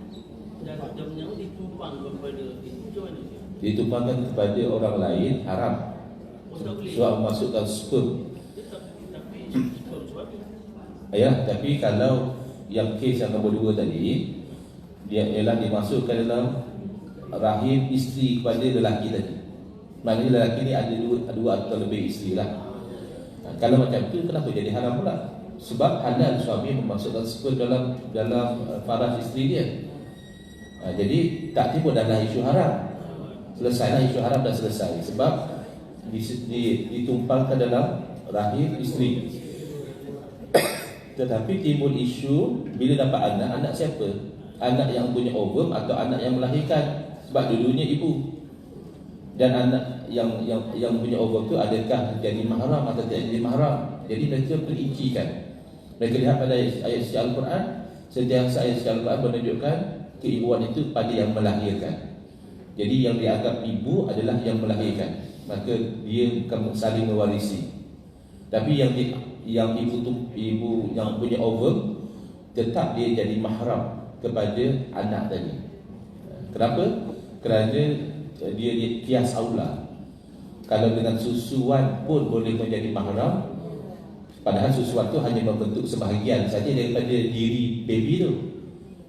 dalam nyawa ditumpang kepada itu, macam mana? Ditumpangkan kepada orang lain haram. Sebab memasukkan sperm. Tapi sperm suami. Ya, tapi kalau yang kes yang nombor 2 tadi, dia ialah dimasukkan dalam rahim isteri kepada lelaki tadi. Maknanya lelaki ni ada dua atau lebih isteri lah. Kalau macam tu kenapa jadi haram pula? Sebab halal suami memasukkan sperm dalam faraj isteri dia. Jadi tak timbul dalam isu haram. Selesailah isu haram dah selesai. Sebab ditumpangkan dalam rahim isteri. Tetapi timbul isu bila dapat anak siapa? Anak yang punya ovum atau anak yang melahirkan? Sebab dulunya ibu. Dan anak yang punya ovum tu adakah jadi mahram atau tidak jadi mahram? Jadi mereka perincikan. Mereka lihat pada ayat suci Al-Quran, setiap ayat suci Al-Quran menunjukkan keibuan itu pada yang melahirkan. Jadi yang dianggap ibu adalah yang melahirkan, maka dia saling mewarisi. Tapi yang ibu yang punya ovum tetap dia jadi mahram kepada anak tadi. Kenapa? Kerana dia kias aula. Kalau dengan susuan pun boleh menjadi mahram, padahal susuan tu hanya membentuk sebahagian saja daripada diri baby tu.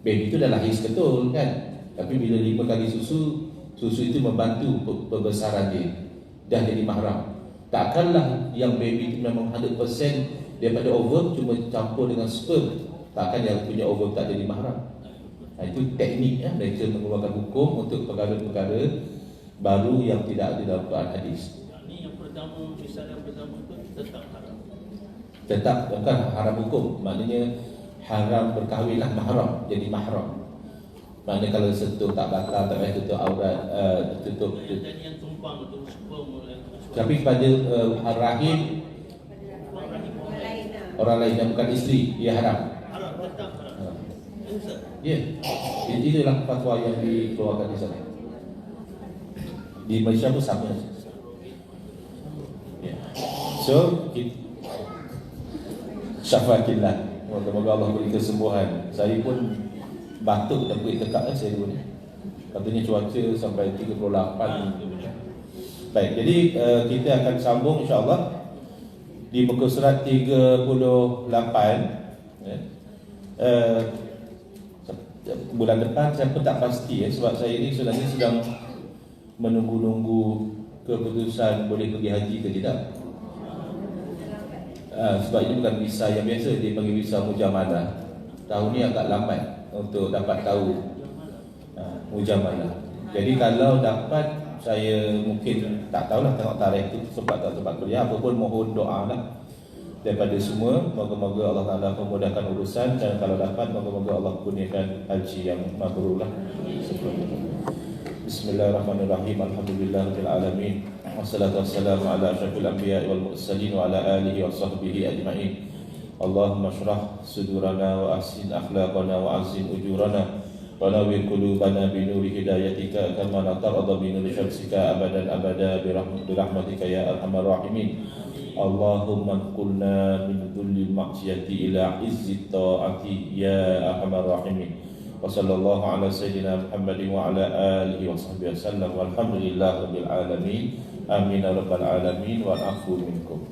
Baby tu dah lahir seketul kan. Tapi bila 5 kali susu itu membantu pembesaran dia, dah jadi mahram. Takkanlah yang baby itu memang 100% daripada ovum cuma campur dengan sperm, takkan yang punya ovum tak jadi mahram. Itu teknik ya, mereka mengeluarkan hukum untuk perkara-perkara baru yang tidak ada dalam Quran hadis. Ini yang pertama, misalnya yang pertama itu tetap haram. Tetap bukan haram hukum, maknanya haram berkahwinlah mahram, jadi mahram. Maknanya kalau sentuh tak batal, tak payah tutup aurat, tutup. Dan yang tumpang itu sperm. Tapi pada rahim orang lain yang bukan isteri, ia haram. Haram, tetap haram. Ya, itulah fatwa yang dikeluarkan di sana. Di Malaysia pun sama. Ya. So, syafatillah. Moga-moga Allah beri kesembuhan. Saya pun batuk dan pergi tekak saya dulu ni. Katanya cuaca sampai 38. Baik, jadi kita akan sambung insya-Allah di muka surat 38 ya. Bulan depan saya pun tak pasti ya, sebab saya ini sebenarnya sedang menunggu-nunggu keputusan boleh pergi haji ke tidak. Sebab ini bukan visa yang biasa, dia panggil visa mujamalah. Tahun ni agak lambat untuk dapat tahu mujamalah. Jadi kalau dapat, saya mungkin tak tahulah, tengok tarikh itu sempat tak sempat kuliah. Apa pun mohon doa lah daripada semua. Moga-moga Allah Ta'ala memudahkan urusan, dan kalau dapat moga-moga Allah kurniakan haji yang mabrur lah. Bismillahirrahmanirrahim. Alhamdulillahirabbil alamin. Wassalatu wassalamu ala asyrafil anbiya'i wal mursalin wa ala alihi wa sahbihi ajma'in. Allahumma shrah sudurana wa ahsin akhlaqana wa azim ujurana wa nawwir qulubana bi nuri hidayatika kama la tarda bi nuri syamsika abadan abada bi rahmatika ya arhamar rahimin. Allahumma qulna min dhullil ma'siyati ila izzi ta'ati ya arhamar rahimin. Wa sallallahu ala sayyidina Muhammadin wa ala alihi wa sahbihi wasallam walhamdulillahi rabbil alamin. Amin ya rabbal alamin wa afu minkum.